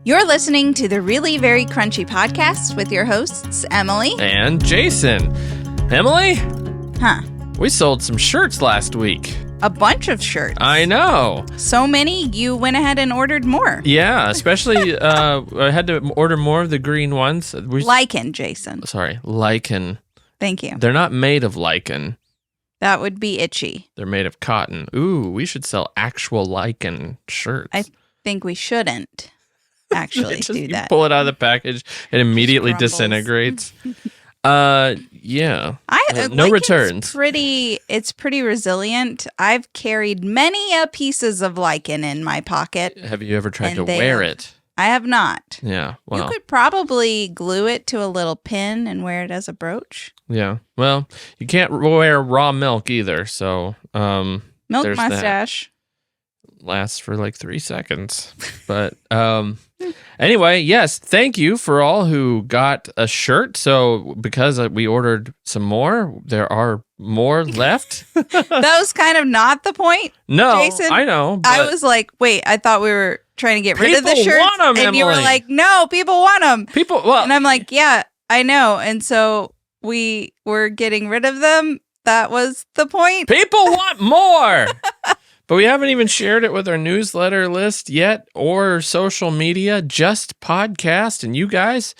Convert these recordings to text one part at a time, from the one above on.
You're listening to the Really Very Crunchy podcast with your hosts, Emily. And Jason. Emily? Huh. We sold some shirts last week. A bunch of shirts. I know. So many, you went ahead and ordered more. Yeah, especially I had to order more of the green ones. Lichen, Jason. Sorry, lichen. Thank you. They're not made of lichen. That would be itchy. They're made of cotton. Ooh, we should sell actual lichen shirts. I think we shouldn't actually do that. You pull it out of the package, it immediately disintegrates. Yeah. No returns. It's pretty resilient. I've carried many pieces of lichen in my pocket. Have you ever tried to wear it? I have not. Yeah. Well, you could probably glue it to a little pin and wear it as a brooch. Yeah. Well, you can't wear raw milk either, so milk mustache lasts for like 3 seconds. But anyway, yes, thank you for all who got a shirt. So because we ordered some more, there are more left. That was kind of not the point. No, Jason. I know. I was like, wait, I thought we were trying to get rid of the shirts. Want them, and Emily. You were like, no, people want them. Well, and I'm like, yeah, I know. And so we were getting rid of them. That was the point. People want more. But we haven't even shared it with our newsletter list yet or social media, just podcast. And you guys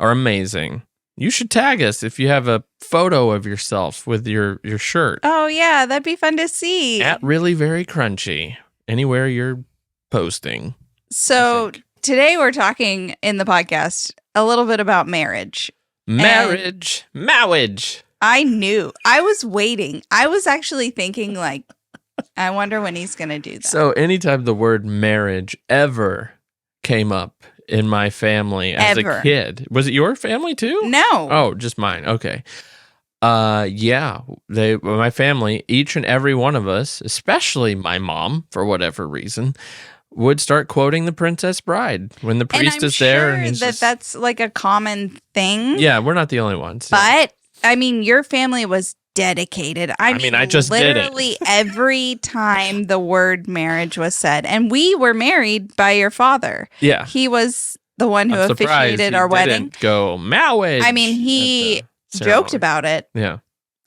are amazing. You should tag us if you have a photo of yourself with your shirt. Oh, yeah, that'd be fun to see. At Really Very Crunchy, anywhere you're posting. So today we're talking in the podcast a little bit about marriage. Marriage. I knew. I was waiting. I was actually thinking like, I wonder when he's going to do that. So anytime the word marriage ever came up in my family as a kid, was it your family too? No. Oh, just mine. Okay. Yeah, my family, each and every one of us, especially my mom, for whatever reason, would start quoting The Princess Bride when the priest is there. And that's like a common thing. Yeah, we're not the only ones. But I mean, your family was dedicated. I mean, I just literally every time the word marriage was said, and we were married by your father. Yeah, he was the one who officiated our wedding. Go marriage. I mean, he joked about it. Yeah.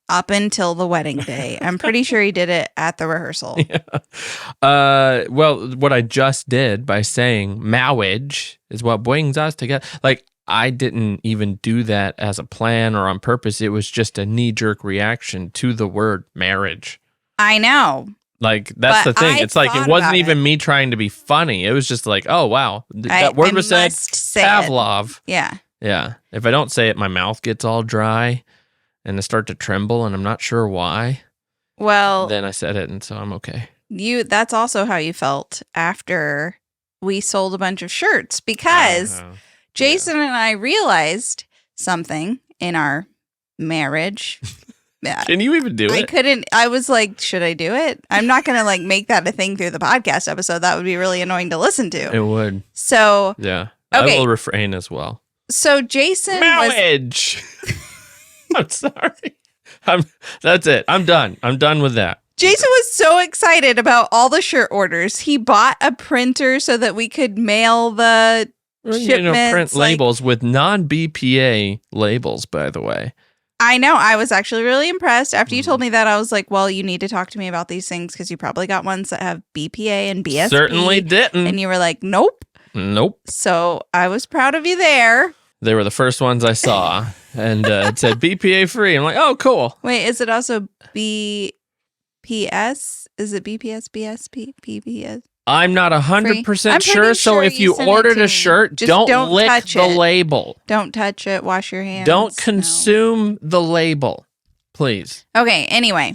Up until the wedding day. I'm pretty sure he did it at the rehearsal. Yeah. Well, what I just did by saying marriage is what brings us together. Like, I didn't even do that as a plan or on purpose. It was just a knee-jerk reaction to the word marriage. I know. Like, that's the thing. It's like, it wasn't even me trying to be funny. It was just like, oh, wow. That word was said. Pavlov. Yeah. Yeah. If I don't say it, my mouth gets all dry and I start to tremble and I'm not sure why. Well. Then I said it, and so I'm okay. That's also how you felt after we sold a bunch of shirts, because Jason and I realized something in our marriage. Can you even do it? I was like, should I do it? I'm not going to like make that a thing through the podcast episode. That would be really annoying to listen to. It would. So. Yeah. Okay. I will refrain as well. So Jason marriage. I'm sorry. That's it. I'm done. I'm done with that. Jason was so excited about all the shirt orders. He bought a printer so that we could mail the shipments. Print labels with non-BPA labels, by the way. I know. I was actually really impressed. After you told me that, I was like, well, you need to talk to me about these things because you probably got ones that have BPA and BSP. Certainly didn't. And you were like, nope. Nope. So I was proud of you there. They were the first ones I saw. And it said BPA free. I'm like, oh, cool. Wait, is it also BPS? Is it BPS, BSP, PPS? I'm not 100% sure. So if you ordered a shirt, don't lick the label. Don't touch it. Wash your hands. Don't consume the label, please. Okay. Anyway,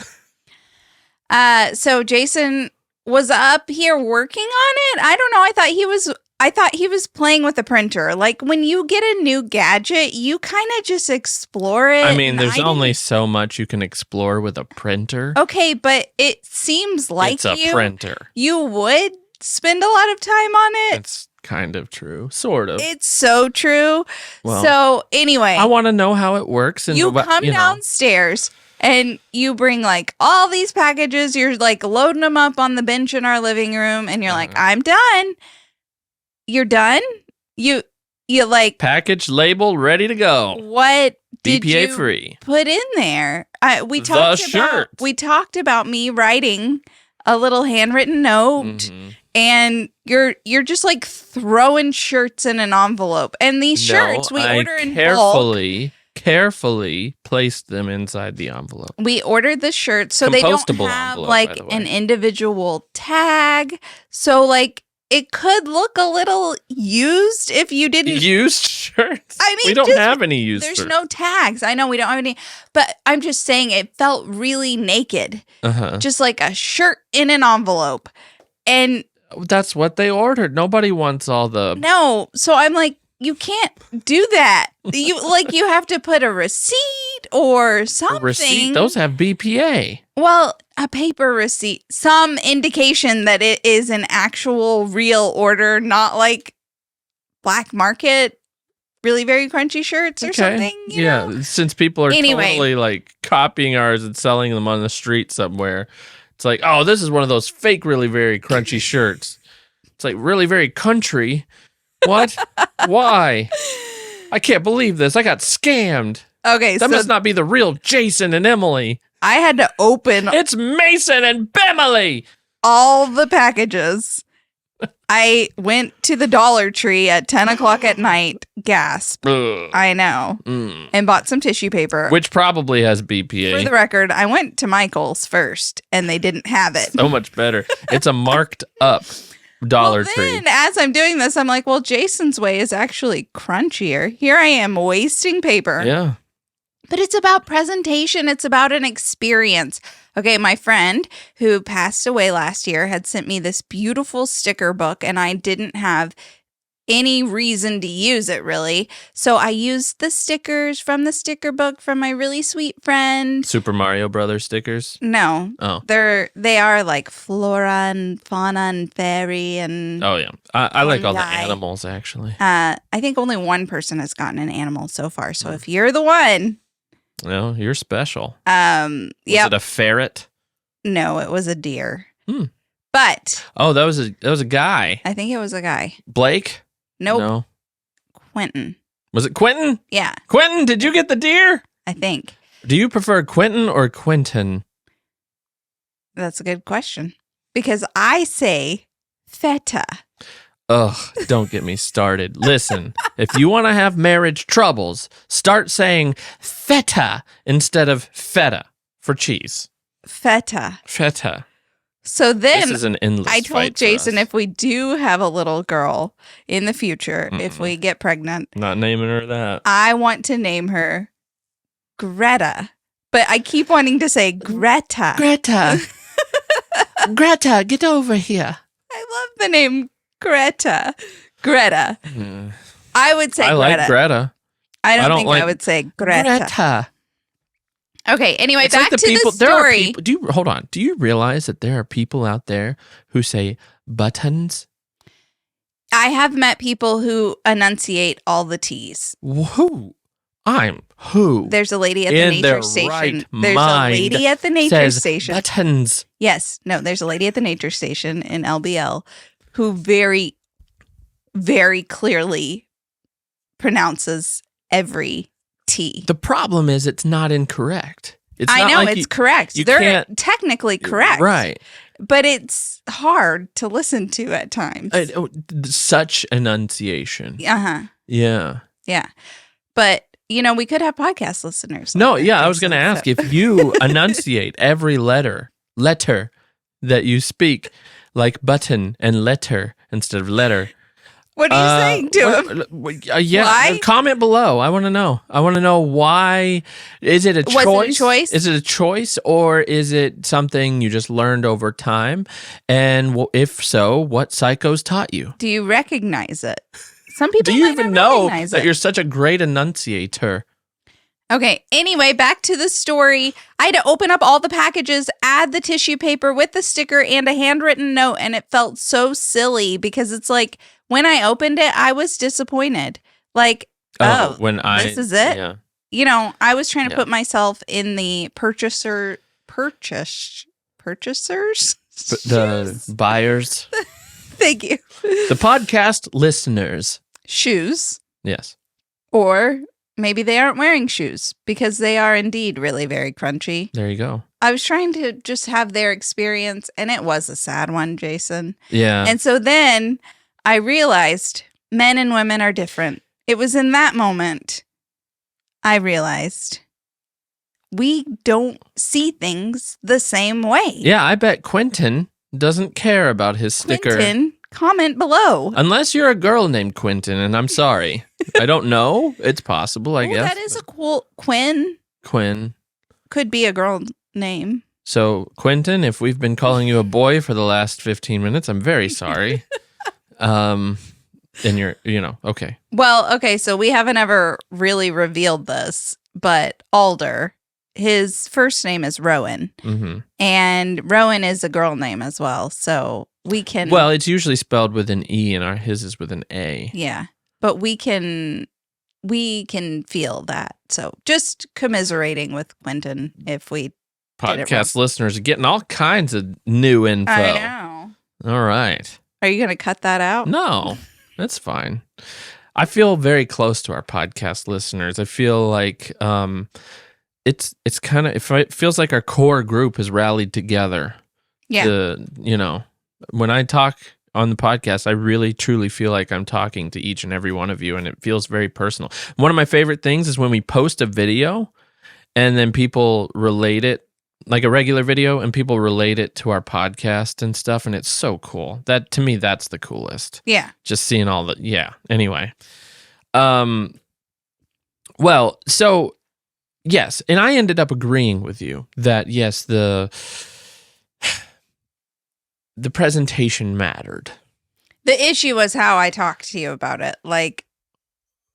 so Jason was up here working on it. I don't know. I thought he was playing with the printer. Like when you get a new gadget, you kind of just explore it. I mean, there's only so much you can explore with a printer. Okay, but it seems like it's a printer. You would spend a lot of time on it. It's kind of true. Sort of. It's so true. Well, so anyway. I want to know how it works. And you come downstairs and you bring like all these packages. You're like loading them up on the bench in our living room. And you're like, I'm done. You're done? You like Package label ready to go. what did BPA you free. put in there? We talked about me writing a little handwritten note, and you're just like throwing shirts in an envelope. And these shirts we order in bulk. Carefully placed them inside the envelope. We ordered the shirts so they don't Compostable have envelope, like by the way. an individual tag. So like it could look a little used if you didn't Used shirts? I mean, we don't have any used there's shirts. no tags. I know we don't have any, but I'm just saying it felt really naked. Just like a shirt in an envelope. And that's what they ordered. Nobody wants all the... No. So I'm like, you can't do that. You have to put a receipt or something. Receipt? Those have BPA. Well, a paper receipt. Some indication that it is an actual real order, not like black market, really very crunchy shirts or something. You know? Since people are totally like copying ours and selling them on the street somewhere. It's like, oh, this is one of those fake, really very crunchy shirts. It's like really very country. What? Why? I can't believe this. I got scammed. Okay, that must not be the real Jason and Emily. I had to open... It's Mason and Bemily! All the packages. I went to the Dollar Tree at 10 o'clock at night. Gasp. Ugh. I know. And bought some tissue paper. Which probably has BPA. For the record, I went to Michael's first, and they didn't have it. So much better. It's a marked up Dollar Tree. Then, as I'm doing this, I'm like, well, Jason's way is actually crunchier. Here I am wasting paper. Yeah. But it's about presentation. It's about an experience. Okay, my friend who passed away last year had sent me this beautiful sticker book, and I didn't have any reason to use it, really. So I used the stickers from the sticker book from my really sweet friend. Super Mario Brothers stickers? No. Oh. They are like flora and fauna and fairy and... Oh, yeah. I like all the animals, actually. I think only one person has gotten an animal so far. So if you're the one... No, you're special. Was it a ferret? No, it was a deer. But that was a guy. I think it was a guy. Blake? Nope. No. Quentin. Was it Quentin? Yeah. Quentin, did you get the deer? I think. Do you prefer Quentin or Quentin? That's a good question. Because I say feta. Ugh, don't get me started. Listen, if you want to have marriage troubles, start saying feta instead of feta for cheese. Feta. Feta. So then this is an endless I told Jason if we do have a little girl in the future, if we get pregnant. Not naming her that. I want to name her Greta. But I keep wanting to say Greta. Greta. Greta, get over here. I love the name Greta. Greta. I would say I Greta. like Greta. I don't think I would say Greta. Greta. Okay, anyway, it's back like to the story. Hold on. Do you realize that there are people out there who say buttons? I have met people who enunciate all the T's. Who? Who? There's a lady at the nature station. Right there's a lady at the nature station. Buttons. Yes. No, there's a lady at the nature station in LBL who very, very clearly pronounces every T. The problem is it's not incorrect. I know, it's correct. They're technically correct. Right. But it's hard to listen to at times. Such enunciation. Uh-huh. Yeah. Yeah. But, we could have podcast listeners. No, yeah, I was going to ask if you enunciate every letter that you speak, like button and letter instead of letter. What are you saying to him? Yeah, why? Comment below. I want to know. I want to know why. Is it a choice? Was it a choice? Is it a choice, or is it something you just learned over time? And if so, what psychos taught you? Do you recognize it? Some people do you might even not know recognize that it. you're such a great enunciator? Okay, anyway, back to the story. I had to open up all the packages, add the tissue paper with the sticker and a handwritten note, and it felt so silly because it's like when I opened it, I was disappointed. Like, this is it? Yeah. I was trying to put myself in the purchasers? The buyers. Thank you. The podcast listeners' shoes, Yes. or maybe they aren't wearing shoes because they are indeed really very crunchy. There you go. I was trying to just have their experience, and it was a sad one, Jason. Yeah. And so then I realized men and women are different. It was in that moment I realized we don't see things the same way. Yeah, I bet Quentin doesn't care about his sticker. Quentin, comment below. Unless you're a girl named Quentin, and I'm sorry. I don't know. It's possible, I guess. That is a cool... Quinn Quinn. could be a girl name. So, Quentin, if we've been calling you a boy for the last 15 minutes, I'm very sorry. And you're, okay. Well, okay, so we haven't ever really revealed this, but Alder, his first name is Rowan. Mm-hmm. And Rowan is a girl name as well, so we can... Well, it's usually spelled with an E, and his is with an A. Yeah, but we can feel that. So just commiserating with Quentin if we Podcast listeners are getting all kinds of new info. I know. All right. Are you going to cut that out? No, that's fine. I feel very close to our podcast listeners. I feel like it's kind of, it feels like our core group has rallied together. Yeah. When I talk on the podcast, I really truly feel like I'm talking to each and every one of you, and it feels very personal. One of my favorite things is when we post a video and then people relate it, like a regular video, and people relate it to our podcast and stuff, and it's so cool. That, to me, that's the coolest. Yeah. Just seeing all the, yeah. Anyway. Well, so, yes, and I ended up agreeing with you that, yes, the presentation mattered. The issue was how I talked to you about it. Like,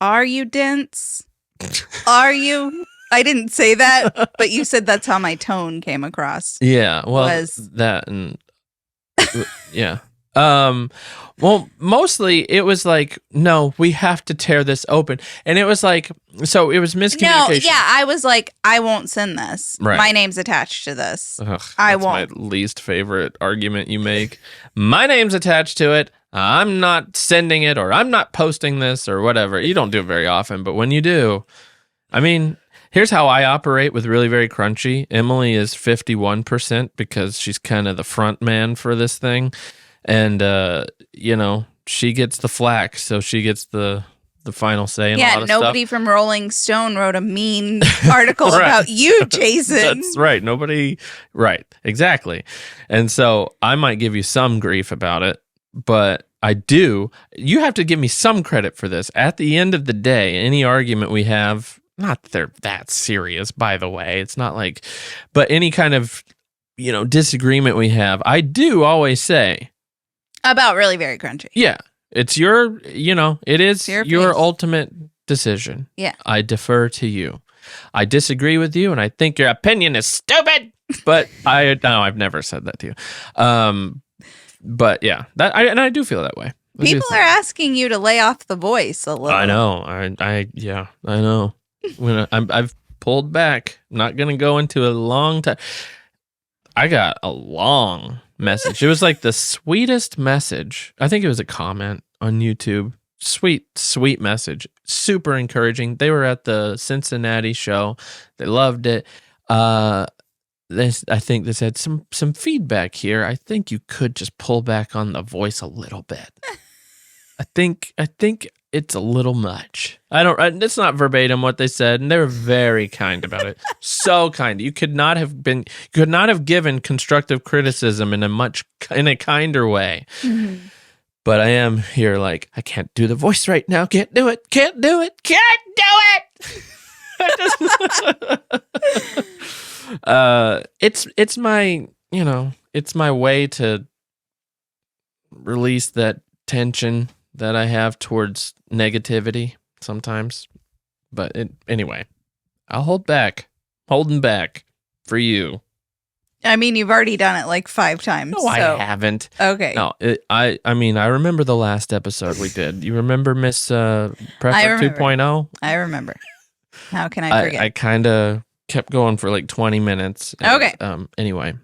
are you dense? Are you... I didn't say that, but you said that's how my tone came across. Yeah, well, that and yeah. Well, mostly it was like, no, we have to tear this open, and it was like, so it was miscommunication. No, yeah, I was like, I won't send this. Right. My name's attached to this. Ugh, I that's won't. My least favorite argument you make. My name's attached to it. I'm not sending it, or I'm not posting this, or whatever. You don't do it very often, but when you do, I mean. Here's how I operate with Really Very Crunchy. Emily is 51% because she's kind of the front man for this thing. And, she gets the flack, so she gets the final say and a lot of stuff. Yeah, nobody from Rolling Stone wrote a mean article right. about you, Jason. That's right. Nobody, right, exactly. And so I might give you some grief about it, but you have to give me some credit for this. At the end of the day, any argument we have... Not that they're that serious, by the way. It's not like, but any kind of, disagreement we have, I do always say. About Really Very Crunchy. Yeah. It's it is your ultimate decision. Yeah. I defer to you. I disagree with you, and I think your opinion is stupid, but I've never said that to you. But yeah, I do feel that way. People are asking you to lay off the voice a little. I know. I know. When I've pulled back, I'm not gonna go into a long time. I got a long message. It was like the sweetest message. I think it was a comment on YouTube. Sweet message. Super encouraging. They were at the Cincinnati show. They loved it. I think they said some feedback here. I think you could just pull back on the voice a little bit. I think it's a little much. It's not verbatim what they said, and they were very kind about it. So kind. You could not have given constructive criticism in a kinder way. Mm-hmm. But I am here like, I can't do the voice right now. Can't do it. It's my, it's my way to release that tension that I have towards negativity sometimes. But anyway, I'll holding back for you. I mean, you've already done it like 5 times. No, I haven't. Okay. No, I remember the last episode we did. You remember Miss Prepper 2.0? I remember. How can I forget? I kind of kept going for like 20 minutes. And, okay. Anyway,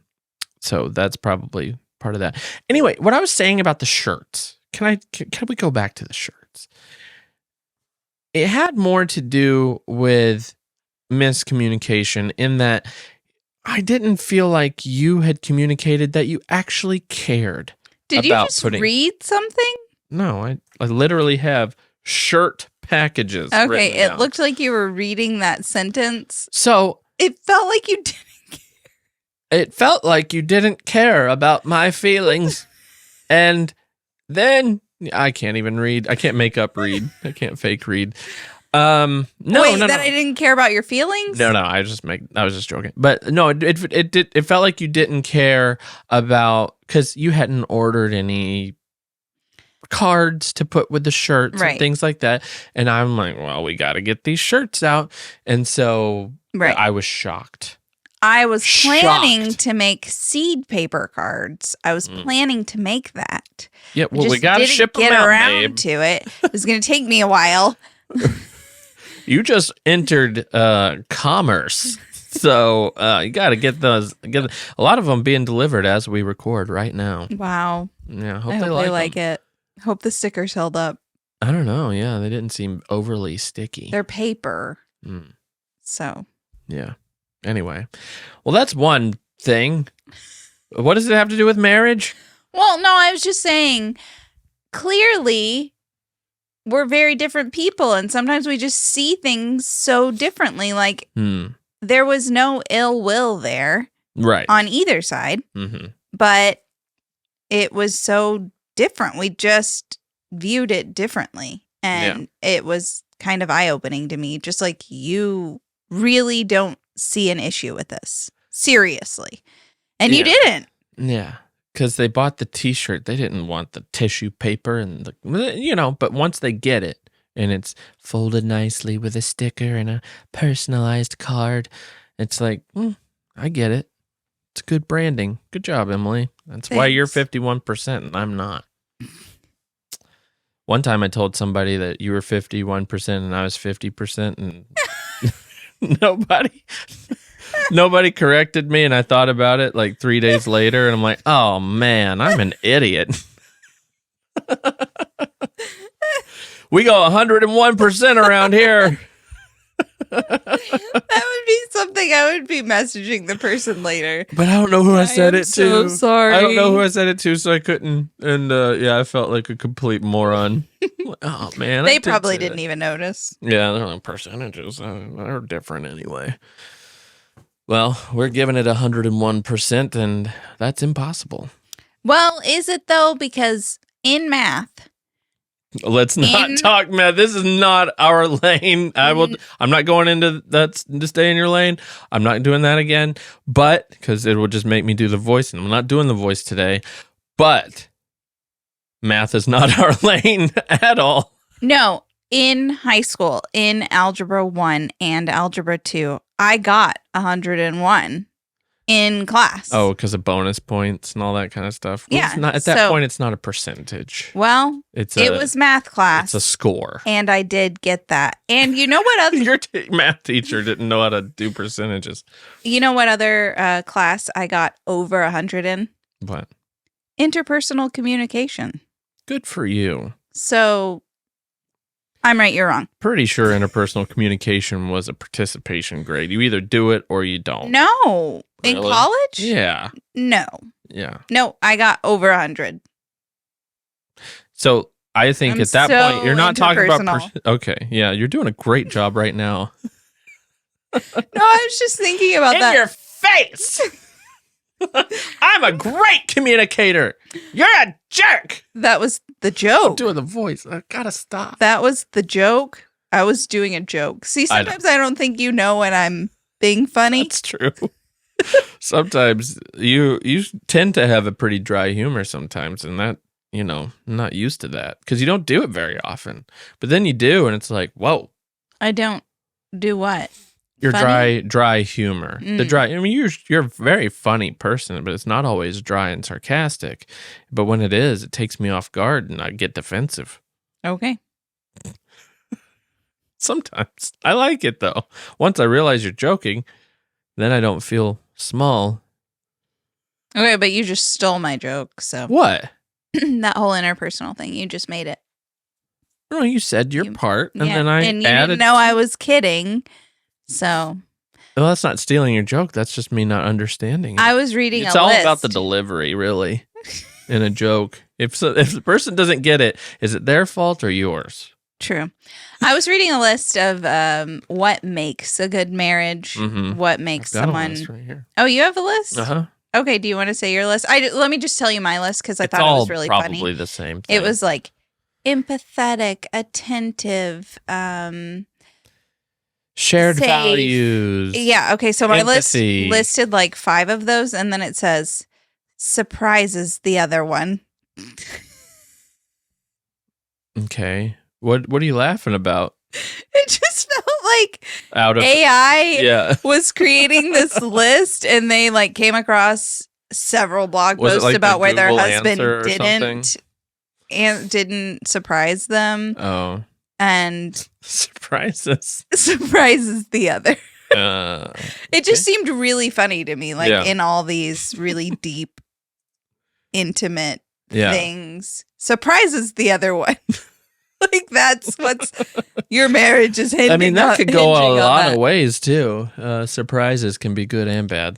so that's probably part of that. Anyway, what I was saying about the shirts. Can we go back to the shirts? it had more to do with miscommunication in that I didn't feel like you had communicated that you actually cared. Did you just read something? No, I literally have shirt packages. Okay, it down. looked like you were reading that sentence. So it felt like you didn't care. It felt like you didn't care about my feelings. And then I can't even read. I can't make up read. I can't fake read. No, that I didn't care about your feelings? No, I was just joking. But no, it felt like you didn't care about, because you hadn't ordered any cards to put with the shirts and things like that. And I'm like, well, we got to get these shirts out. And so I was shocked. I was planning to make seed paper cards. I was planning to make that. Yeah, well, we got to ship them out, get around babe. to it. It was going to take me a while. You just entered commerce. So you got to get those. A lot of them being delivered as we record right now. Wow. Yeah, I hope they like it. Hope the stickers held up. I don't know. Yeah, they didn't seem overly sticky. They're paper. So. Yeah. Anyway. Well, that's one thing. What does it have to do with marriage? Well, no, I was just saying, clearly, we're very different people. And sometimes we just see things so differently. Like, there was no ill will there. Right. On either side. Mm-hmm. But it was so different. We just viewed it differently. And it was kind of eye-opening to me. Just like, you really don't see an issue with this. Seriously. And you didn't. Yeah. Because they bought the t-shirt. They didn't want the tissue paper and but once they get it and it's folded nicely with a sticker and a personalized card, it's like, I get it. It's good branding. Good job, Emily. That's why you're 51% and I'm not. One time I told somebody that you were 51% and I was 50% and nobody corrected me, and I thought about it like 3 days later, and I'm like, oh man, I'm an idiot. We go 101% around here. That would be something I would be messaging the person later. But I don't know who I said it to. So sorry. I don't know who I said it to, so I couldn't. And I felt like a complete moron. Oh man, they probably didn't even notice. Yeah, they're like percentages. They're different anyway. Well, we're giving it 101%, and that's impossible. Well, is it though? Because in math, let's not talk math. This is not our lane. I'm not going into that to stay in your lane. I'm not doing that again. But because it will just make me do the voice, and I'm not doing the voice today. But math is not our lane at all. No, in high school, in Algebra 1 and Algebra 2, I got 101 in class. Oh, because of bonus points and all that kind of stuff. Well, yeah. At that point, it's not a percentage. Well, it was math class. It's a score. And I did get that. And you know what other... Your math teacher didn't know how to do percentages. You know what other class I got over 100 in? What? Interpersonal communication. Good for you. So... I'm right, you're wrong. Pretty sure interpersonal communication was a participation grade. You either do it or you don't. No. Really? In college? Yeah. No. Yeah. No, I got over 100. So I think at that point, you're not talking about... Okay. Yeah, you're doing a great job right now. No, I was just thinking about that. In your face! I'm a great communicator. You're a jerk. That was the joke. I'm doing the voice. I gotta stop. That was the joke. I was doing a joke. See, sometimes I don't think you know when I'm being funny. That's true. Sometimes you tend to have a pretty dry humor sometimes, and that, I'm not used to that because you don't do it very often. But then you do, and it's like, whoa. I don't do what? Your dry humor. The dry. I mean, you're a very funny person, but it's not always dry and sarcastic. But when it is, it takes me off guard, and I get defensive. Okay. Sometimes I like it though. Once I realize you're joking, then I don't feel small. Okay, but you just stole my joke. So what? That whole interpersonal thing, you just made it. No, you said your part, and then I and you added. didn't know I was kidding. So Well, that's not stealing your joke. That's just me not understanding it. I was reading It's a all list. about the delivery, really, in a joke. If the person doesn't get it, is it their fault or yours? True. I was reading a list of what makes a good marriage, what makes I've got a someone. list right here. Oh, you have a list? Uh-huh. Okay, do you want to say your list? Let me just tell you my list because I It's thought it all was really probably funny. the same thing. It was like empathetic, attentive, shared safe. values. Yeah, okay, so my empathy. list listed like 5 of those, and then it says surprises the other one. Okay. What are you laughing about? It just felt like Out of AI was creating this list, and they like came across several blog Was it posts like about the where their Google husband answer or something? didn't surprise them, Oh. and Surprises. surprises the other. It just Okay. seemed really funny to me, like Yeah. in all these really deep, intimate Yeah. things, surprises the other one. Like that's what's your marriage is hinging. I mean, that could go a hinging on lot that. of ways too. Surprises can be good and bad.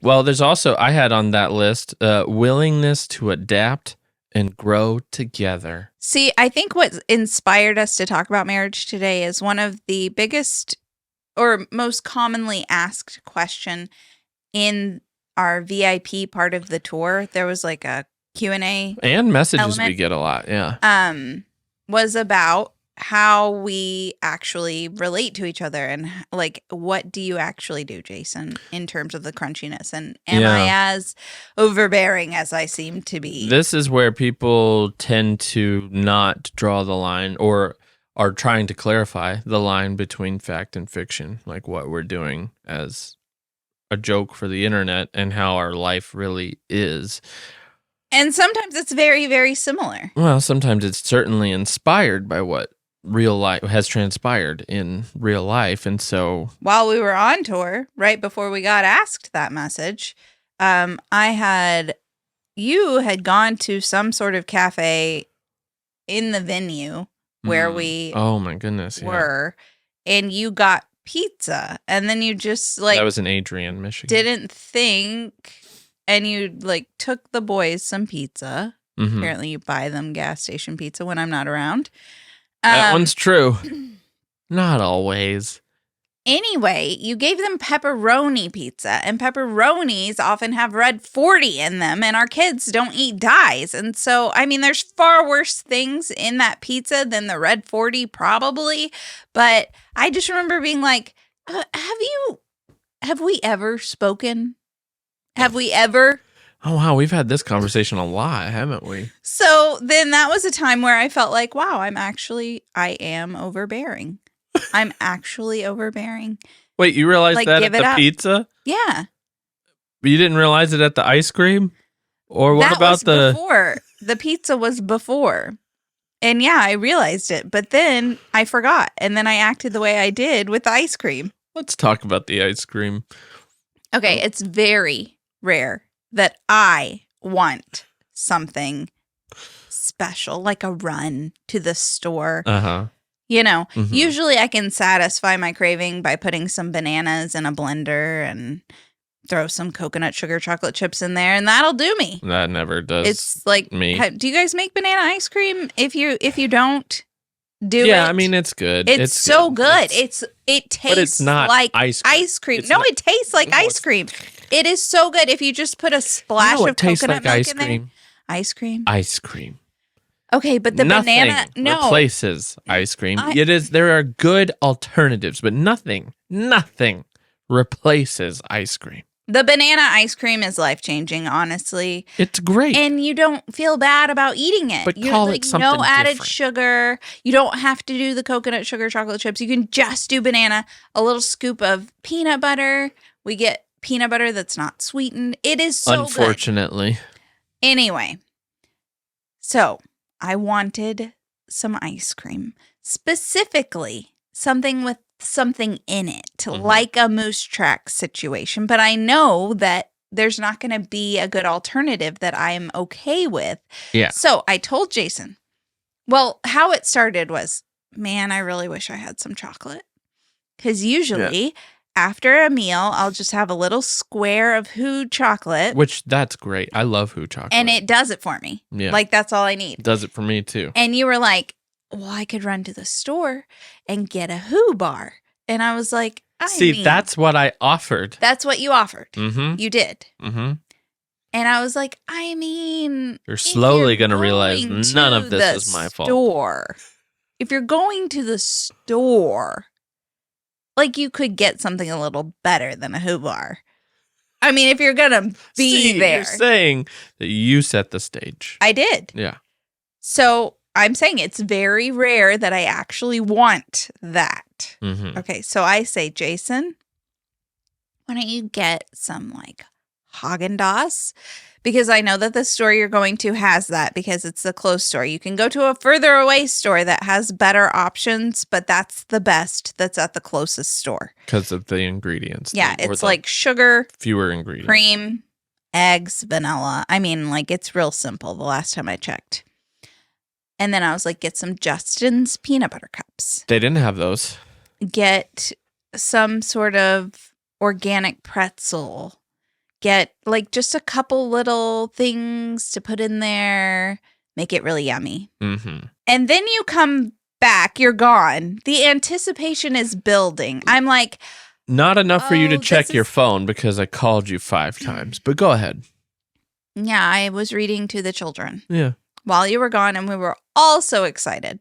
Well, there's also, I had on that list, willingness to adapt and grow together. See, I think what inspired us to talk about marriage today is one of the biggest or most commonly asked question in our VIP part of the tour. There was like a Q&A And messages element. we get a lot, yeah. Was about how we actually relate to each other and like what do you actually do, Jason, in terms of the crunchiness, and am I as overbearing as I seem to be? This is where people tend to not draw the line or are trying to clarify the line between fact and fiction, like what we're doing as a joke for the internet and how our life really is. And sometimes it's very, very similar. Well, sometimes it's certainly inspired by what real life has transpired in real life. And so While we were on tour, right before we got asked that message, you had gone to some sort of cafe in the venue where we oh my goodness, were, and you got pizza, and then you just like that was in Adrian, Michigan. didn't think, and you like took the boys some pizza. Apparently you buy them gas station pizza when I'm not around. That one's true. Not always. Anyway, you gave them pepperoni pizza, and pepperonis often have red 40 in them, and our kids don't eat dyes. And so, I mean, there's far worse things in that pizza than the red 40 probably, but I just remember being like, have we ever spoken? Have we ever? Oh, wow. We've had this conversation a lot, haven't we? So then that was a time where I felt like, wow, I am overbearing. I'm actually overbearing. Wait, you realized Like, that give at it the up. pizza? Yeah. But you didn't realize it at the ice cream? Or what That about was before. The pizza was before. And yeah, I realized it. But then I forgot. And then I acted the way I did with the ice cream. Let's talk about the ice cream. Okay, it's very rare that I want something special, like a run to the store. Uh-huh. You know, usually I can satisfy my craving by putting some bananas in a blender and throw some coconut sugar chocolate chips in there, and that'll do me. That never does. It's like me. Do you guys make banana ice cream? If you don't do it, Yeah, I mean it's good. It's so good. It tastes it's not like ice cream. ice cream. It's No, not- it tastes like No, ice cream. It is so good if you just put a splash No, of it tastes coconut like milk ice in there. cream. Ice cream. Ice cream. Okay, but the Nothing banana replaces ice cream. There are good alternatives, but nothing replaces ice cream. The banana ice cream is life-changing, honestly. It's great. And you don't feel bad about eating it. But You're call like, it something no added different. sugar. You don't have to do the coconut sugar chocolate chips. You can just do banana, a little scoop of peanut butter. We get peanut butter that's not sweetened. It is so good. Unfortunately. Anyway, so I wanted some ice cream, specifically something with something in it, like a Moose Track situation. But I know that there's not going to be a good alternative that I'm okay with. Yeah. So I told Jason, Well, how it started was, man, I really wish I had some chocolate. Because usually after a meal, I'll just have a little square of Who chocolate. Which, that's great. I love Who chocolate. And it does it for me. Yeah. Like, that's all I need. It does it for me, too. And you were like, well, I could run to the store and get a Who bar. And I was like, that's what I offered. That's what you offered. Mm-hmm. You did. Mm-hmm. And I was like, I mean, you're slowly going to realize none of this is my fault. If you're going to the store, like, you could get something a little better than a Who bar. I mean, if you're going to be there. You're saying that you set the stage. I did. Yeah. So I'm saying it's very rare that I actually want that. Mm-hmm. Okay, so I say, Jason, why don't you get some, like, Haagen-Dazs? Because I know that the store you're going to has that because it's the close store. You can go to a further away store that has better options, but that's the best that's at the closest store. Because of the ingredients. Yeah, it's like sugar, fewer ingredients, cream, eggs, vanilla. I mean, like, it's real simple the last time I checked. And then I was like, get some Justin's peanut butter cups. They didn't have those. Get some sort of organic pretzel. Get, like, just a couple little things to put in there. Make it really yummy. Mm-hmm. And then you come back. You're gone. The anticipation is building. I'm like, not enough for you to check your phone because I called you 5 times. But go ahead. Yeah, I was reading to the children. Yeah. While you were gone, and we were all so excited.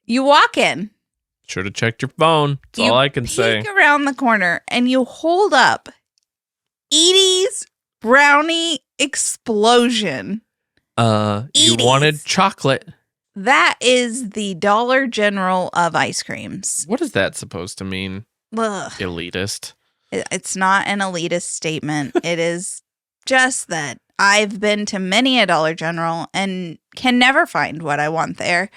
You walk in. Should have checked your phone. That's all I can say. You peek around the corner, and you hold up Edie's brownie explosion. You wanted chocolate. That is the Dollar General of ice creams. What is that supposed to mean? Ugh. Elitist. It's not an elitist statement. It is just that I've been to many a Dollar General and can never find what I want there.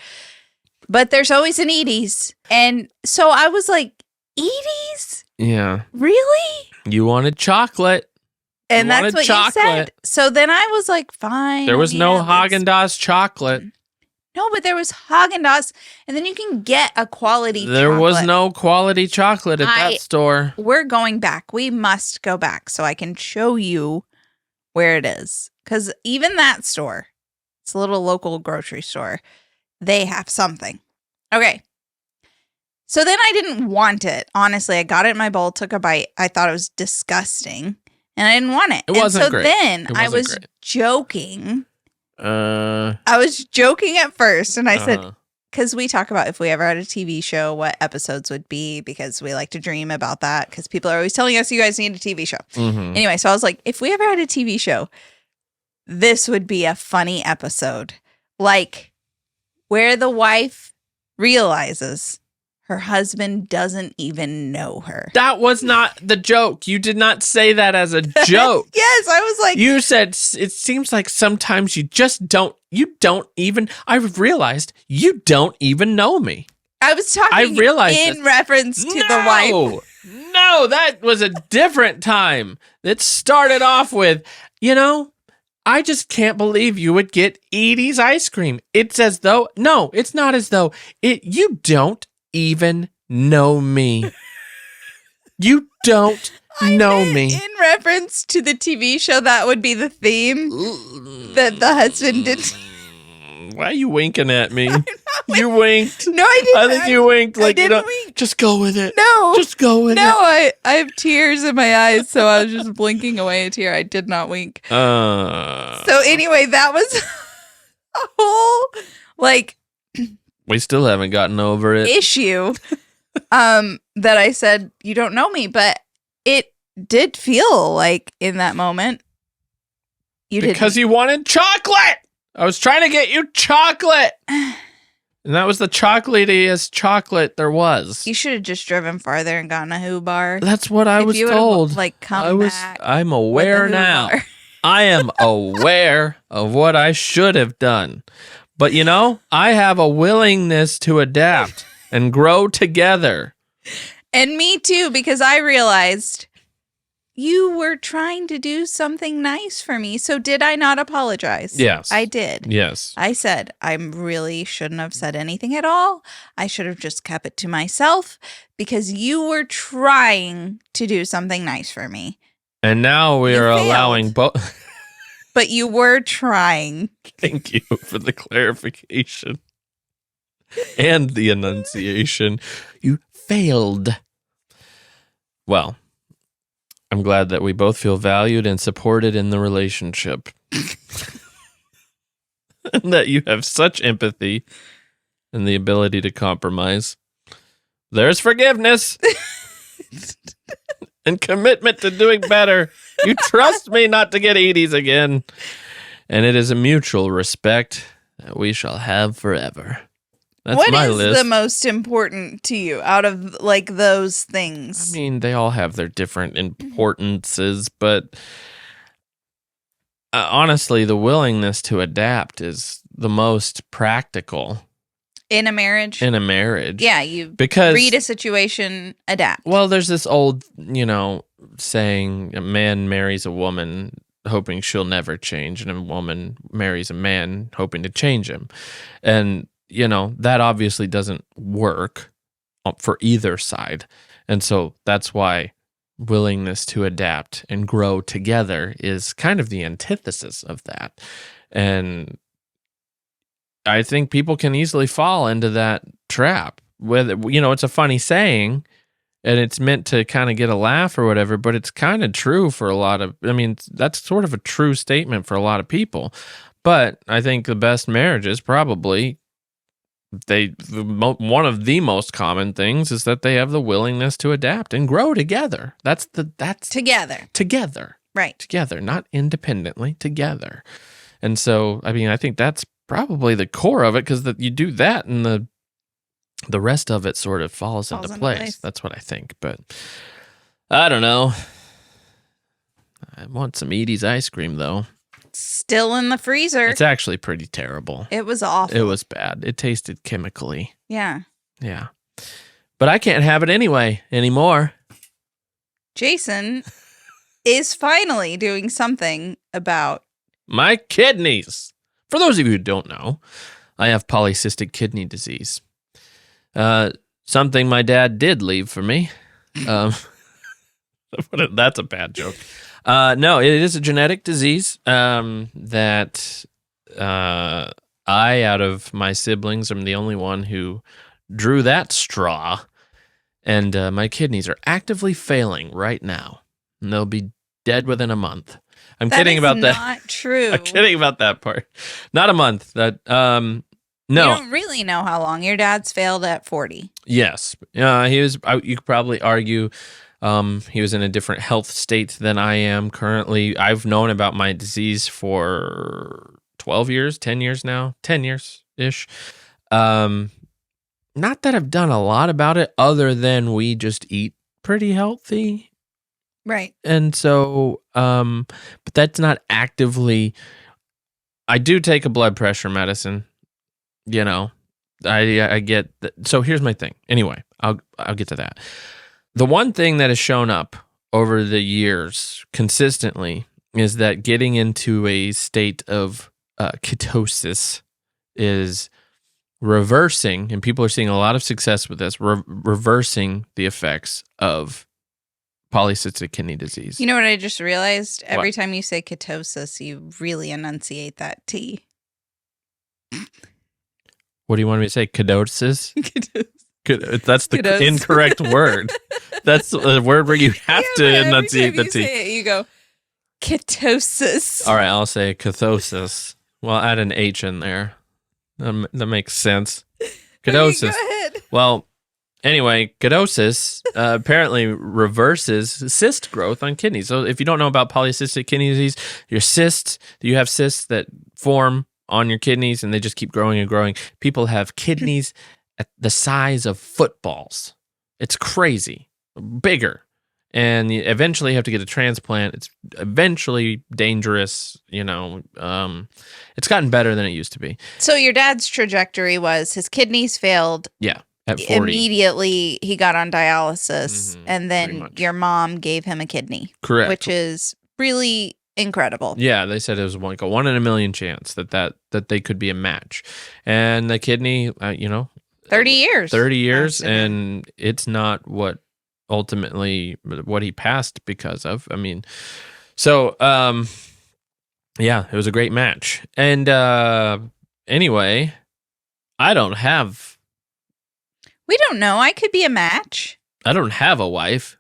But there's always an Edie's. And so I was like, Edie's? Yeah. Really? You wanted chocolate. And that's what you said. So then I was like, fine. There was no Haagen-Dazs chocolate. No, but there was Haagen-Dazs. And then you can get a quality chocolate. There was no quality chocolate at that store. We're going back. We must go back so I can show you where it is. Because even that store, it's a little local grocery store, they have something. Okay. So then I didn't want it. Honestly, I got it in my bowl, took a bite. I thought it was disgusting. And I didn't want it. It wasn't great. Then I was joking. I was joking at first. And I said, because we talk about if we ever had a TV show, what episodes would be, because we like to dream about that. Because people are always telling us, you guys need a TV show. Mm-hmm. Anyway, so I was like, if we ever had a TV show, this would be a funny episode. Like, where the wife realizes her husband doesn't even know her. That was not the joke. You did not say that as a joke. Yes, I was like... You said, it seems like sometimes you I've realized you don't even know me. I was talking in reference to the wife. No, that was a different time. It started off with, I just can't believe you would get Edie's ice cream. It's as though, no, it's not as though, you don't even know me. You don't know me. In reference to the TV show, that would be the theme that the husband did. Why are you winking at me? You winked. No, I didn't. I think you winked. Like, I didn't wink. Just go with it. No. Just go with it. No, I have tears in my eyes, so I was just blinking away a tear. I did not wink. So anyway, that was a whole, we still haven't gotten over it. Issue that I said, you don't know me, but it did feel like in that moment you didn't. Because you wanted chocolate. I was trying to get you chocolate. And that was the chocolatiest chocolate there was. You should have just driven farther and gotten a Who bar. That's what I was told. I'm aware now. I am aware of what I should have done. But I have a willingness to adapt and grow together. And me too, because I realized You were trying to do something nice for me. So did I not apologize? Yes. I did. Yes. I said, I really shouldn't have said anything at all. I should have just kept it to myself because you were trying to do something nice for me. And now we You are failed. allowing both. But you were trying. Thank you for the clarification and the enunciation. You failed. Well, I'm glad that we both feel valued and supported in the relationship. And that you have such empathy and the ability to compromise. There's forgiveness and commitment to doing better. You trust me not to get Edie's again. And it is a mutual respect that we shall have forever. That's what my is list. the most important to you out of like those things? I mean, they all have their different importances, but honestly, the willingness to adapt is the most practical In a marriage? in a marriage. Yeah, you Because read a situation, adapt. well, there's this old, saying a man marries a woman hoping she'll never change, and a woman marries a man hoping to change him. And, that obviously doesn't work for either side. And so that's why willingness to adapt and grow together is kind of the antithesis of that. And I think people can easily fall into that trap. Whether, it's a funny saying, and it's meant to kind of get a laugh or whatever, but it's kind of true for a lot of, that's sort of a true statement for a lot of people. But I think the best marriages probably, one of the most common things is that they have the willingness to adapt and grow together. That's together. Right. Together, not independently, together. And so, I think that's probably the core of it, because you do that and the rest of it sort of falls into place. That's what I think. But I don't know. I want some Edie's ice cream, though. Still in the freezer. It's actually pretty terrible. It was awful. It was bad. It tasted chemically. Yeah. Yeah. But I can't have it anymore. Jason is finally doing something about my kidneys. For those of you who don't know, I have polycystic kidney disease. Something my dad did leave for me. That's a bad joke. No, it is a genetic disease that I, out of my siblings, am the only one who drew that straw. And my kidneys are actively failing right now. And they'll be dead within a month. I'm kidding about that. Not true. I'm kidding about that part. Not a month. No. You don't really know how long. Your dad's failed at 40. Yes. He was. You could probably argue he was in a different health state than I am currently. I've known about my disease for 12 years, 10 years now, 10 years-ish. Not that I've done a lot about it other than we just eat pretty healthy. Right. And so, but that's not actively. I do take a blood pressure medicine. I get that. So here's my thing. Anyway, I'll get to that. The one thing that has shown up over the years consistently is that getting into a state of ketosis is reversing, and people are seeing a lot of success with this, reversing the effects of polycystic kidney disease. You know what I just realized? Every time you say ketosis, you really enunciate that T. What do you want me to say? Ketosis? That's the incorrect word. That's a word where you have to enunciate the T. Say it, you go, ketosis. All right, I'll say cathosis. Well, add an H in there. That makes sense. Ketosis. Okay, go ahead. Well, anyway, ketosis apparently reverses cyst growth on kidneys. So if you don't know about polycystic kidney disease, you have cysts that form on your kidneys and they just keep growing and growing. People have kidneys at the size of footballs. It's crazy. Bigger. And you eventually have to get a transplant. It's eventually dangerous. It's gotten better than it used to be. So your dad's trajectory was his kidneys failed. Yeah. at 40. immediately he got on dialysis, Mhm, and pretty then much. your mom gave him a kidney, Correct. which is really incredible. Yeah, they said it was like a 1 in a million chance that they could be a match. And the kidney, 30 years. 30 years, Lasted him. and it's not what ultimately what he passed because of. I mean, so yeah, it was a great match. And anyway, I don't have We don't know. I could be a match. a wife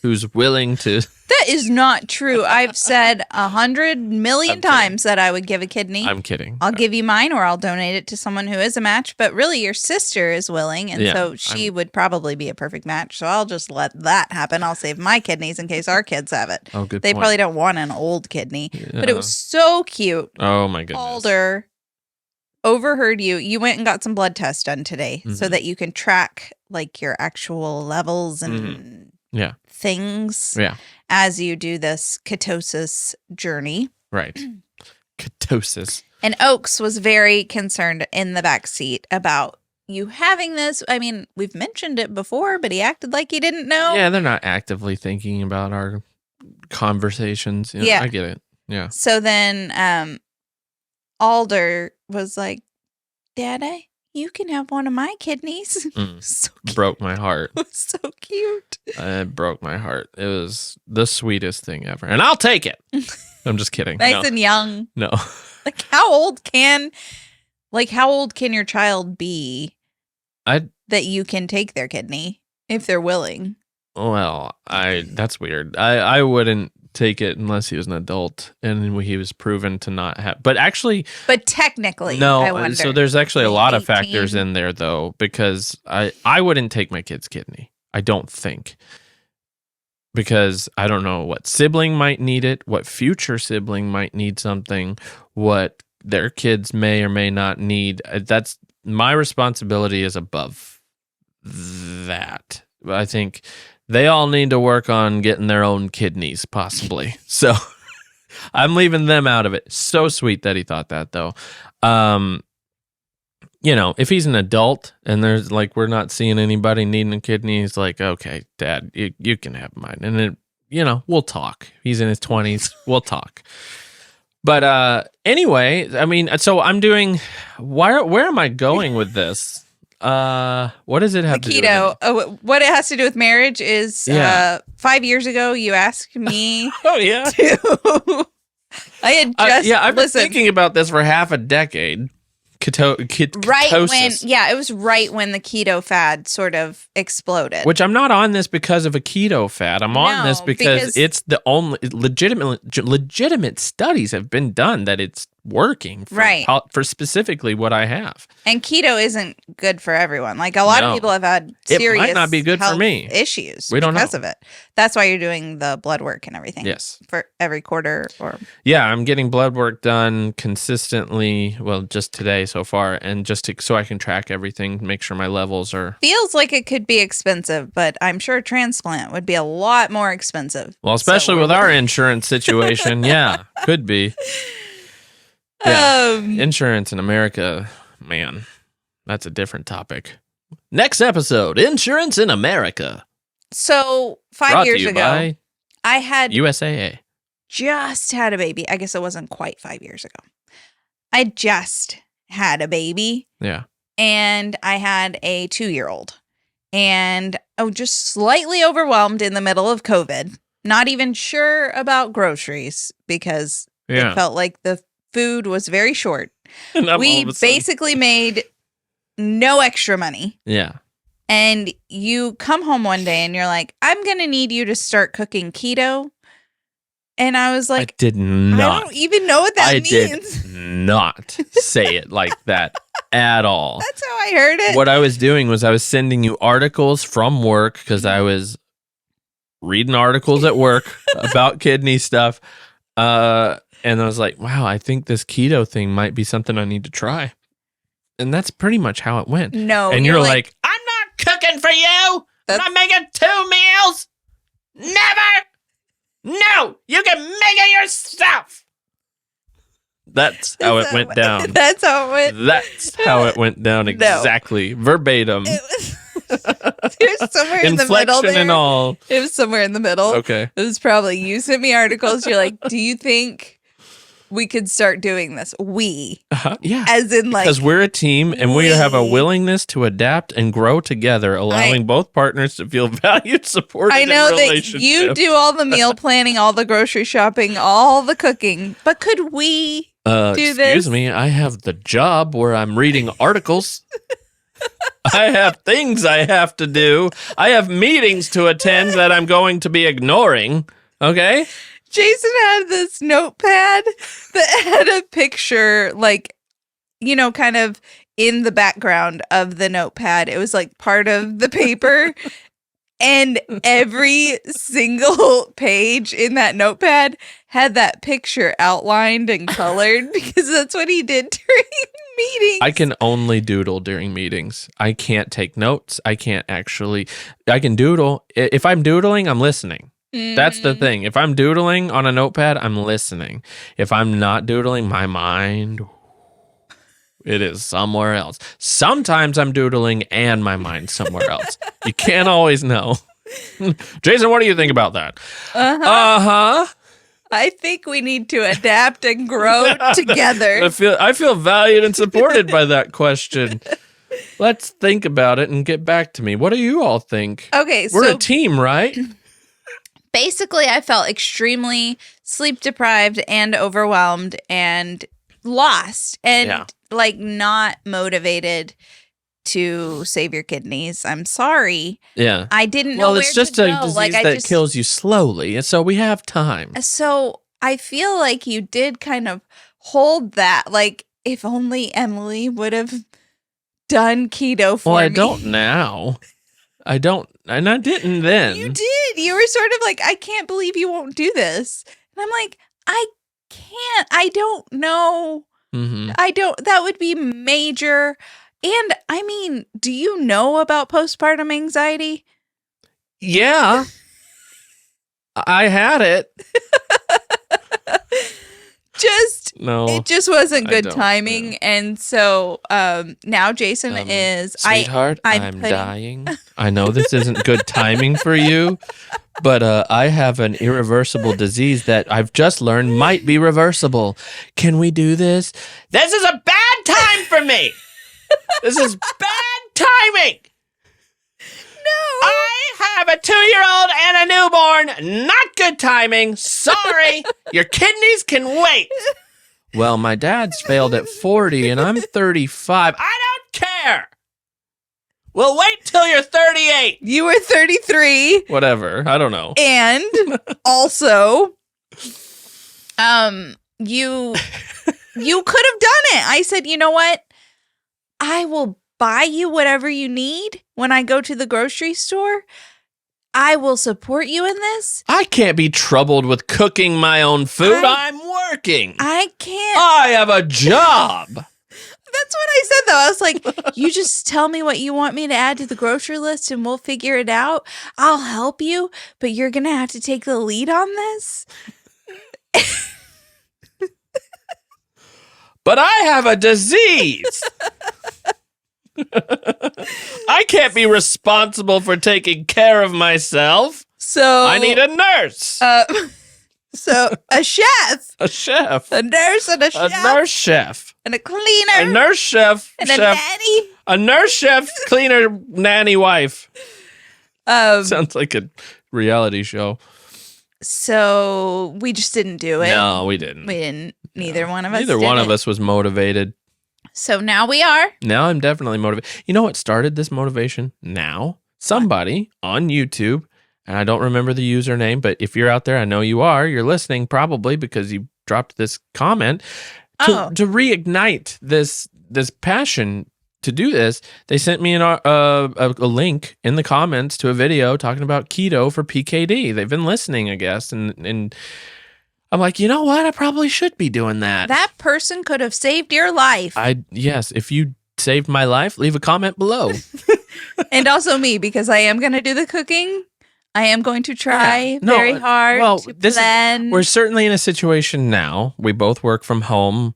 who's willing to. That is not true. I've said 100 million times that I would give a kidney. I'm kidding. I'll give you mine, or I'll donate it to someone who is a match. But really, your sister is willing, and so she would probably be a perfect match. So I'll just let that happen. I'll save my kidneys in case our kids have it. Oh, good They point. probably don't want an old kidney. But it was so cute. Oh my goodness. Alder overheard you. You went and got some blood tests done today so that you can track like your actual levels and things as you do this ketosis journey. Right. Ketosis. And Oaks was very concerned in the back seat about you having this. I mean, we've mentioned it before, but he acted like he didn't know. Yeah, they're not actively thinking about our conversations. Yeah. I get it. Yeah. So then Alder was like, Daddy, you can have one of my kidneys. So cute. Broke my heart. It was so cute. It broke my heart. It was the sweetest thing ever. And I'll take it. I'm just kidding. Nice and young. No. Like how old can your child be that you can take their kidney if they're willing? Well, that's weird. I wouldn't take it unless he was an adult and he was proven to not have. But technically, no. I wonder. So there's actually a lot of 18? factors in there though, because I wouldn't take my kid's kidney. I don't think. Because I don't know what sibling might need it, what future sibling might need something, what their kids may or may not need. That's my responsibility is above that. I think they all need to work on getting their own kidneys, possibly. So I'm leaving them out of it. So sweet that he thought that, though. If he's an adult and there's like we're not seeing anybody needing a kidney, he's like, okay, Dad, you can have mine, and then we'll talk. He's in his 20s, we'll talk. But anyway, I mean, so I'm doing. Where am I going with this? What does it have to do with keto? What it has to do with marriage is 5 years ago you asked me. Oh yeah. I had just I've been thinking about this for half a decade. Ketosis. It was right when the keto fad sort of exploded. Which I'm not on this because of a keto fad. I'm on this because it's the only legitimate studies have been done that it's working for specifically what I have. And keto isn't good for everyone. Like a lot of people have had serious it might not be good for me. Issues we don't because know. of it. That's why you're doing the blood work and everything. Yes. For every quarter Yeah, I'm getting blood work done consistently. Well, just today so far, and so I can track everything, make sure my levels are. Feels like it could be expensive, but I'm sure a transplant would be a lot more expensive. Well, especially with our insurance situation, yeah, could be. Yeah. Insurance in America, man, that's a different topic. Next episode, insurance in America. So 5 years ago, I had USAA. Just had a baby. I guess it wasn't quite 5 years ago. I just had a baby. Yeah. And I had a 2-year-old. And I was just slightly overwhelmed in the middle of COVID. Not even sure about groceries because it felt like the food was very short. We basically made no extra money. Yeah. And you come home one day and you're like, I'm going to need you to start cooking keto. And I was like, I did not. I don't even know what that means. I did not say it like that at all. That's how I heard it. What I was doing was I was sending you articles from work because I was reading articles at work about kidney stuff. And I was like, wow, I think this keto thing might be something I need to try. And that's pretty much how it went. No. And you're like, I'm not cooking for you. I'm not making 2 meals. Never. No, you can make it yourself. That's how it went down. That's how it went. That's how it went down exactly. Verbatim. It was somewhere in the middle Inflection there. and all. It was somewhere in the middle. Okay. It was probably, you sent me articles. You're like, do you think we could start doing this? Yeah. As in like. Because we're a team and we have a willingness to adapt and grow together, allowing both partners to feel valued, supported, I know in that relationship. you do all the meal planning, all the grocery shopping, all the cooking, but could we do this? Excuse me, I have the job where I'm reading articles. I have things I have to do. I have meetings to attend that I'm going to be ignoring. Okay? Jason had this notepad that had a picture, like, you know, kind of in the background of the notepad. It was like part of the paper. And every single page in that notepad had that picture outlined and colored because that's what he did during meetings. I can only doodle during meetings. I can't take notes. I can doodle. If I'm doodling, I'm listening. That's the thing. If I'm doodling on a notepad, I'm listening. If I'm not doodling, my mind, it is somewhere else. Sometimes I'm doodling and my mind's somewhere else. You can't always know. Jason, what do you think about that? I think we need to adapt and grow together. I feel valued and supported by that question. Let's think about it and get back to me. What do you all think? Okay, We're a team, right? Basically, I felt extremely sleep deprived and overwhelmed and lost and like not motivated to save your kidneys. I'm sorry. Yeah. I didn't know well, where it's just to a go. disease that kills you slowly, and so we have time. So I feel like you did kind of hold that. Like, if only Emily would have done keto for me. Well, I don't now. I don't, and I didn't then. You did. You were sort of like, I can't believe you won't do this. And I'm like, I can't. I don't know. Mm-hmm. That would be major. And I mean, do you know about postpartum anxiety? Yeah. I had it. It just wasn't good timing. Yeah. And so now Jason is sweetheart, I'm dying. I know this isn't good timing for you, but I have an irreversible disease that I've just learned might be reversible. Can we do this? This is a bad time for me. This is bad timing. No. I have a 2-year-old and a newborn. Not good timing. Sorry. Your kidneys can wait. Well, my dad's failed at 40 and I'm 35. I don't care. We'll wait till you're 38. You were 33. Whatever. I don't know. And also, you could have done it. I said, you know what? I will buy you whatever you need when I go to the grocery store. I will support you in this. I can't be troubled with cooking my own food. I'm working. I can't. I have a job. That's what I said, though. I was like, you just tell me what you want me to add to the grocery list and we'll figure it out. I'll help you, but you're going to have to take the lead on this. But I have a disease. I can't be responsible for taking care of myself. So I need a nurse. So a chef. A chef. A nurse and a chef. A nurse chef. And a cleaner. A nurse chef. And a nanny. A nurse chef, cleaner, nanny wife. Sounds like a reality show. So we just didn't do it. No, we didn't. We didn't. Neither one of us Neither one of us was motivated. So now we are. Now I'm definitely motivated. You know what started this motivation? Now, somebody on YouTube, and I don't remember the username, but if you're out there, I know you are. You're listening probably because you dropped this comment. To reignite this passion to do this, they sent me a link in the comments to a video talking about keto for PKD. They've been listening, I guess, and I'm like, you know what? I probably should be doing that. That person could have saved your life. Yes, if you saved my life, leave a comment below. And also me, because I am going to do the cooking. I am going to try Yeah. No, very hard to plan. We're certainly in a situation now. We both work from home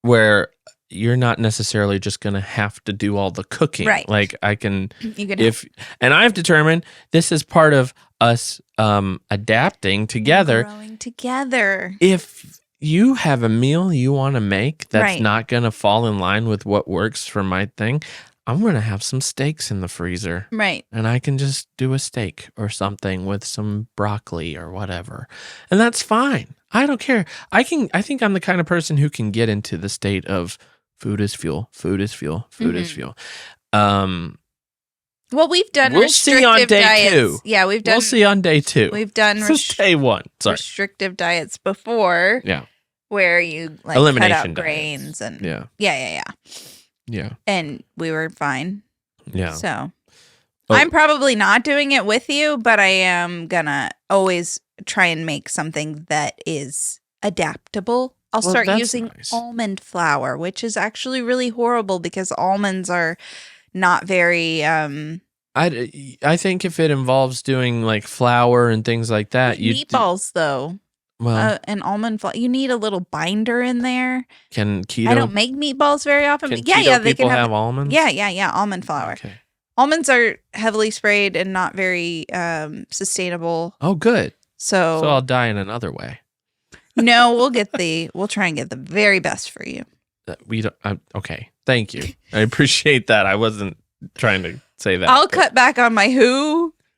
where you're not necessarily just going to have to do all the cooking. Right. Like I can, You can and I've determined this is part of us adapting together. growing together. If you have a meal you want to make that's Right. not going to fall in line with what works for my thing, I'm going to have some steaks in the freezer. Right. And I can just do a steak or something with some broccoli or whatever. And that's fine. I don't care. I think I'm the kind of person who can get into the state of food is fuel, food is fuel, food is fuel. Well, we've done We'll see restrictive on day diets. 2. Yeah, we've done. We'll see on day 2. We've done This is day 1. Sorry. restrictive diets before. Yeah. Where you like Elimination cut out diets. grains and Yeah. and we were fine. Yeah. So Oh. I'm probably not doing it with you, but I am gonna always try and make something that is adaptable. I'll Well, start that's using nice. almond flour, which is actually really horrible because almonds are not very I think if it involves doing like flour and things like that, meatballs though. Well, And almond flour. You need a little binder in there. can keto? I don't make meatballs very often. Can But keto they people can have almonds? Yeah, almond flour. Okay. Almonds are heavily sprayed and not very sustainable. Oh, good. So So I'll die in another way. no, we'll try and get the very best for you. We don't. Okay. Thank you. I appreciate that. I wasn't trying to say that. I'll but- cut back on my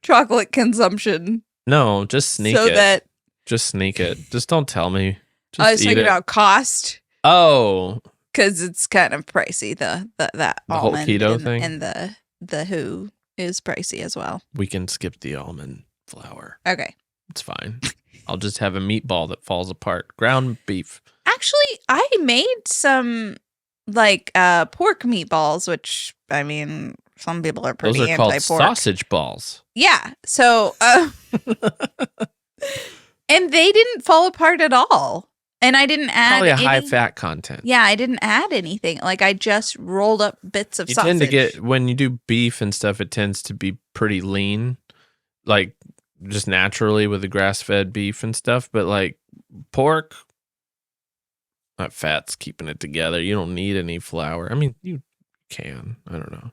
chocolate consumption No, just sneak so it. that Just sneak it. Just don't tell me. Just I was eat talking it. about cost Oh, because it's kind of pricey. That The whole almond keto and, thing? and the who is pricey as well. we can skip the almond flour. Okay. It's fine. I'll just have a meatball that falls apart. Ground beef. Actually, I made some like pork meatballs, which I mean, some people are pretty Those are called anti-pork. sausage balls. Yeah. So, and they didn't fall apart at all. And I didn't add Probably a any, high fat content. Yeah, I didn't add anything. Like I just rolled up bits of You sausage. tend to get, when you do beef and stuff, it tends to be pretty lean, like just naturally with the grass fed beef and stuff. But like pork, that fat's keeping it together. You don't need any flour. I mean, you can. I don't know.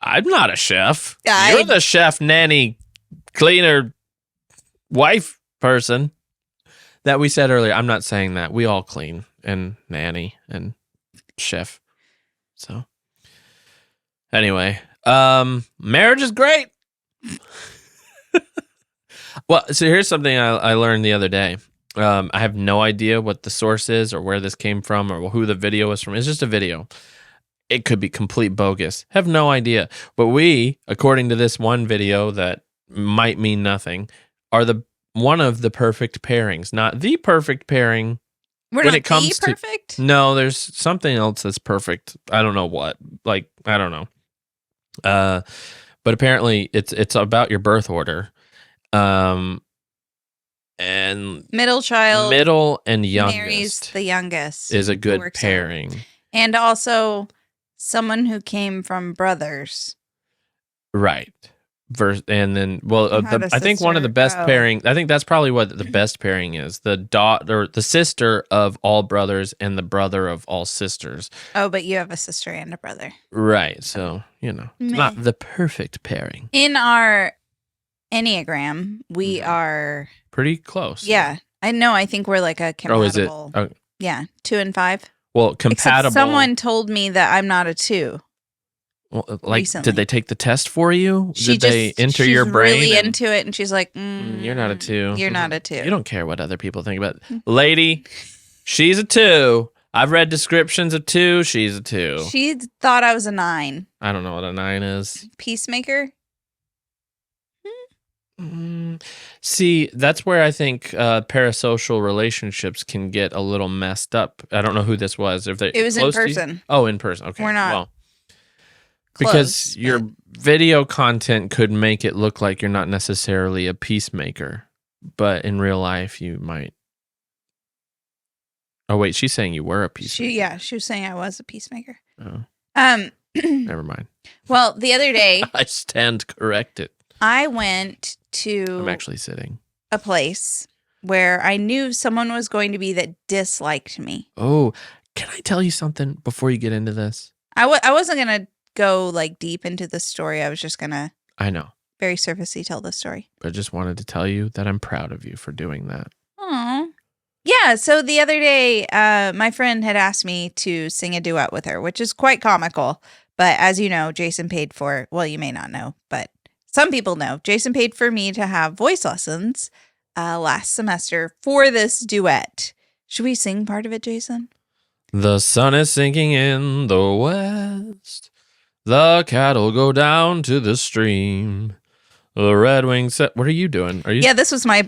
I'm not a chef. You're the chef, nanny, cleaner, wife person that we said earlier. I'm not saying that. We all clean and nanny and chef. So anyway, marriage is great. Well, so here's something I learned the other day. I have no idea what the source is or where this came from or who the video is from. It's just a video. It could be complete bogus. Have no idea. But we, according to this one video that might mean nothing, are one of the perfect pairings. Not the perfect pairing. We're when not it comes the to- perfect. No, there's something else that's perfect. I don't know what. Like, I don't know. But apparently it's about your birth order. And Middle child middle and marries youngest the youngest is a who good works out. pairing. And also someone who came from brothers. Right. And then, Had a I think one of the sister. best Oh. pairing, I think that's probably what the best pairing is. The daughter, the sister of all brothers and the brother of all sisters. Oh, but you have a sister and a brother. Right. So, it's Meh. not the perfect pairing. In our Enneagram, we Mhm. are, Pretty close. yeah. I know. I think we're like a Oh, is it? compatible. Yeah, 2 and 5. Well, compatible. Except someone told me that I'm not a 2. Well, like, recently. did they take the test for you? Did they enter she's your brain? really and- into it, and she's like, You're not a 2. You're not a 2. You don't care what other people think about it. Lady, she's a 2. I've read descriptions of 2. She's a 2. She thought I was a 9. I don't know what a 9 is. Peacemaker. See, that's where I think parasocial relationships can get a little messed up. I don't know who this was. If they It was in close to you? person. Oh, in person. Okay. We're not Well, Close, because your but- video content could make it look like you're not necessarily a peacemaker, but in real life you might. Oh wait, she's saying you were a peacemaker. She was saying I was a peacemaker. Oh, Um. never mind. Well, the other day, I stand corrected. I went to I'm actually sitting. a place where I knew someone was going to be that disliked me. Oh, can I tell you something before you get into this? I wasn't going to go like deep into the story. I was just going to I know. very surfacey tell the story. I just wanted to tell you that I'm proud of you for doing that. Aww. Yeah, so the other day, my friend had asked me to sing a duet with her, which is quite comical. But as you know, Jason paid for, well, you may not know, but some people know. Jason paid for me to have voice lessons last semester for this duet. Should we sing part of it, Jason? The sun is sinking in the west. The cattle go down to the stream. The red wing set. What are you doing? Are you? Yeah, this was my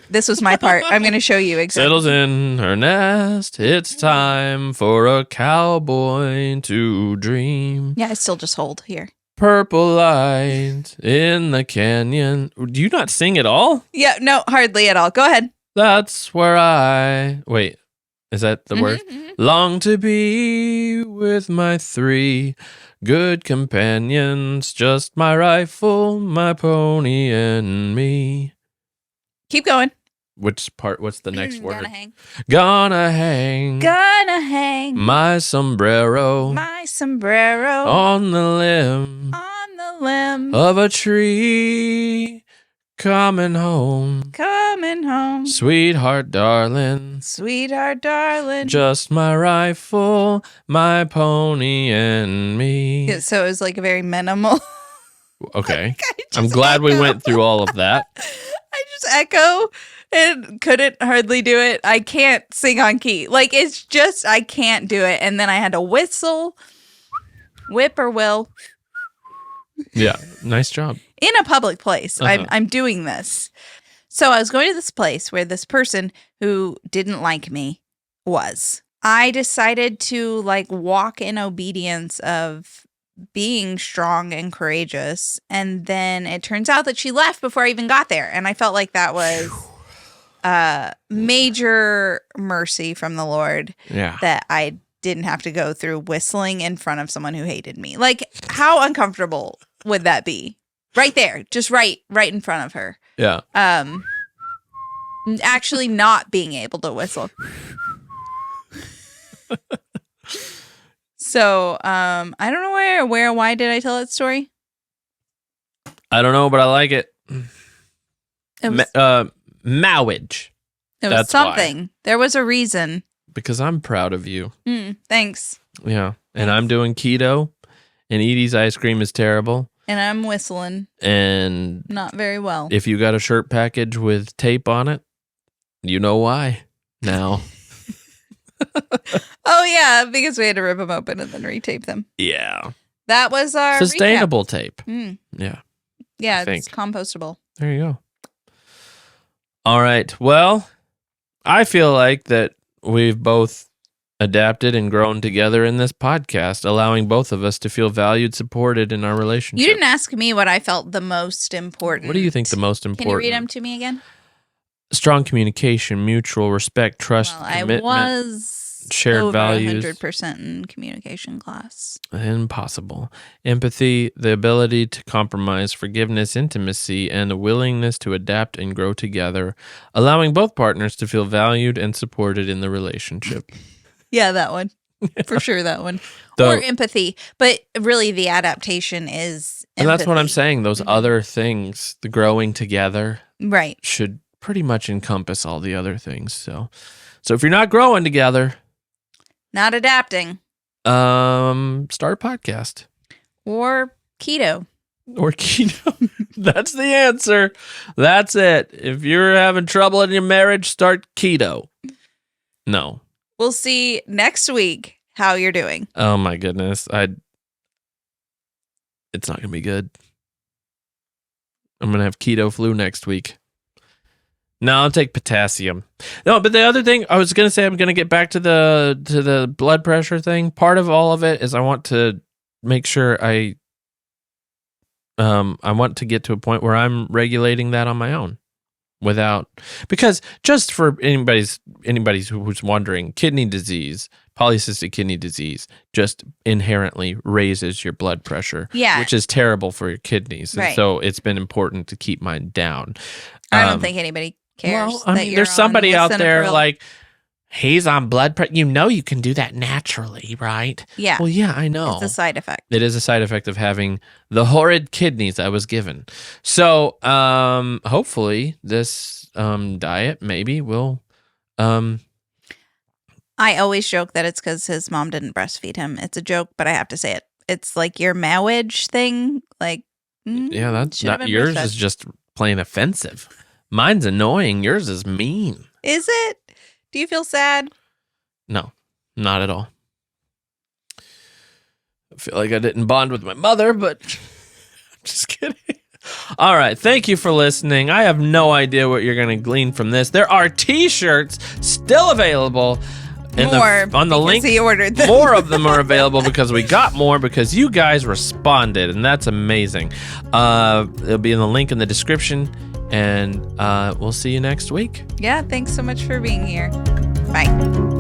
part. I'm going to show you exactly. Settles in her nest. It's time for a cowboy to dream. Yeah, I still just hold here. Purple light in the canyon. Do you not sing at all? Yeah, no, hardly at all. Go ahead. That's where I. Wait, is that the word? Long to be with my three good companions, just my rifle, my pony, and me. Keep going. Which part? What's the next word? Gonna hang. Gonna hang. Gonna hang My sombrero. my sombrero On the limb on the limb. of a tree. Coming home. Coming home. Sweetheart, darling. Sweetheart, darling. Just my rifle, my pony, and me. Yeah, so it was like a very minimal. Okay. I'm glad we went through all of that. I just echo and couldn't hardly do it. I can't sing on key. Like, it's just, I can't do it. And then I had to whistle, whip or will Yeah. Nice job. in a public place. I'm doing this. So I was going to this place where this person who didn't like me was. I decided to like walk in obedience of being strong and courageous. And then it turns out that she left before I even got there. And I felt like that was major mercy from the Lord. Yeah. That I didn't have to go through whistling in front of someone who hated me. Like, how uncomfortable would that be? Right there, just right in front of her. Yeah. Actually not being able to whistle. So, I don't know why did I tell that story? I don't know, but I like it. It was, Marriage. it was that's something. why. There was a reason. Because I'm proud of you. Thanks. Yeah. And I'm doing keto, and Edie's ice cream is terrible. And I'm whistling. And Not very well. if you got a shirt package with tape on it, you know why now. Oh, yeah, because we had to rip them open and then retape them. Yeah. That was our Sustainable tape. recap. Yeah. Yeah, I it's think. compostable. There you go. All right. Well, I feel like that we've both adapted and grown together in this podcast, allowing both of us to feel valued, supported in our relationship. You didn't ask me what I felt the most important. What do you think the most important? Can you read them to me again? Strong communication, mutual respect, trust, Well, I commitment, was shared over values. 100% in communication class. Impossible. Empathy, the ability to compromise, forgiveness, intimacy, and a willingness to adapt and grow together, allowing both partners to feel valued and supported in the relationship. Yeah, that one. For sure, that one. Though- or empathy. But really, the adaptation is empathy. And that's what I'm saying. Those other things, the growing together, Right. should pretty much encompass all the other things. So if you're not growing together, Not adapting. start a podcast. Or keto. Or keto. That's the answer. That's it. If you're having trouble in your marriage, start keto. No. We'll see next week how you're doing. Oh my goodness. It's not going to be good. I'm going to have keto flu next week. No, I'll take potassium. No, but the other thing I was going to say, I'm going to get back to the blood pressure thing. Part of all of it is I want to make sure I want to get to a point where I'm regulating that on my own because just for anybody who's wondering, kidney disease, polycystic kidney disease just inherently raises your blood pressure, Yeah. which is terrible for your kidneys. And Right. so it's been important to keep mine down. I don't think anybody cares. Well, I mean, there's somebody out there like, he's on blood pressure. You know you can do that naturally, right? Yeah. Well, yeah, I know. It's a side effect. It is a side effect of having the horrid kidneys I was given. So hopefully this diet maybe will... I always joke that it's because his mom didn't breastfeed him. It's a joke, but I have to say it. It's like your marriage thing. Like, yeah, that's not yours. Is just plain offensive. Mine's annoying. Yours is mean. Is it? Do you feel sad? No, not at all. I feel like I didn't bond with my mother, but I'm just kidding. All right. Thank you for listening. I have no idea what you're going to glean from this. There are t-shirts still available. On the link, he ordered them. More of them are available because we got more because you guys responded, and that's amazing. It'll be in the link in the description, and we'll see you next week. Yeah, thanks so much for being here. Bye.